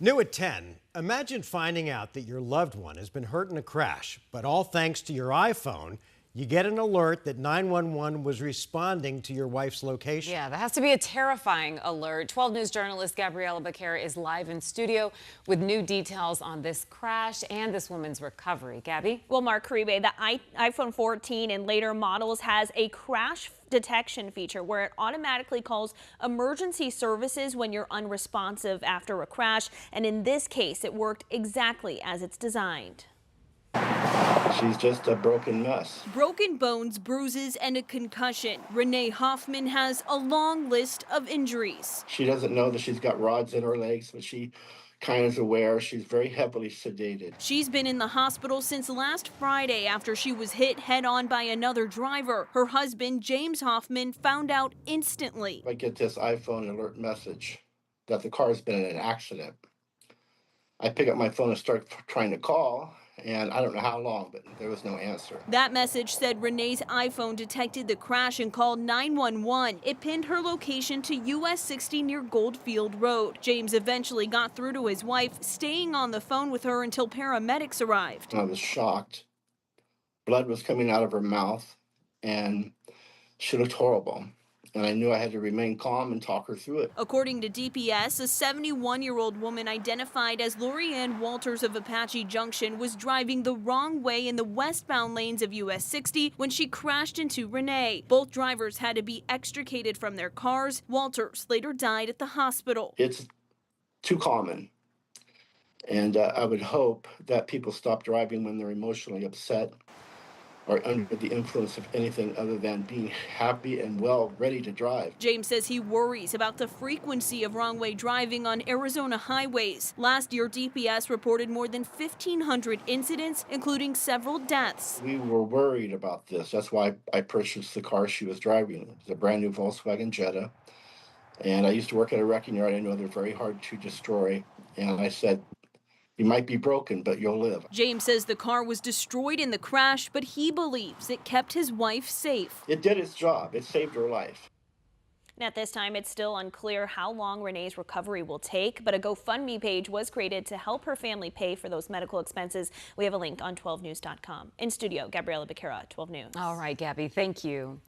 New at 10, imagine finding out that your loved one has been hurt in a crash, but all thanks to your iPhone, you get an alert that 911 was responding to your wife's location. Yeah, that has to be a terrifying alert. 12 News journalist Gabriela Becerra is live in studio with new details on this crash and this woman's recovery. Gabby? Well, Mark Caribe, the iPhone 14 and later models has a crash detection feature where it automatically calls emergency services when you're unresponsive after a crash. And in this case, it worked exactly as it's designed. She's just a broken mess. Broken bones, bruises, and a concussion. Renee Hoffman has a long list of injuries. She doesn't know that she's got rods in her legs, but she kind of is aware. She's very heavily sedated. She's been in the hospital since last Friday after she was hit head-on by another driver. Her husband, James Hoffman, found out instantly. I get this iPhone alert message that the car's been in an accident. I pick up my phone and start trying to call, and I don't know how long, but there was no answer. That message said Renee's iPhone detected the crash and called 911. It pinned her location to US 60 near Goldfield Road. James eventually got through to his wife, staying on the phone with her until paramedics arrived. I was shocked. Blood was coming out of her mouth, and she looked horrible. And I knew I had to remain calm and talk her through it. According to DPS, a 71-year-old woman identified as Lori Ann Walters of Apache Junction was driving the wrong way in the westbound lanes of US 60 when she crashed into Renee. Both drivers had to be extricated from their cars. Walters later died at the hospital. It's too common. And I would hope that people stop driving when they're emotionally upset or under the influence of anything other than being happy and well, ready to drive. James says he worries about the frequency of wrong-way driving on Arizona highways. Last year, DPS reported more than 1,500 incidents, including several deaths. We were worried about this. That's why I purchased the car she was driving. It was a brand new Volkswagen Jetta. And I used to work at a wrecking yard. I know they're very hard to destroy. And I said, you might be broken, but you'll live. James says the car was destroyed in the crash, but he believes it kept his wife safe. It did its job. It saved her life. And at this time, it's still unclear how long Renee's recovery will take, but a GoFundMe page was created to help her family pay for those medical expenses. We have a link on 12news.com. In studio, Gabriela Becerra, 12 News. All right, Gabby, thank you.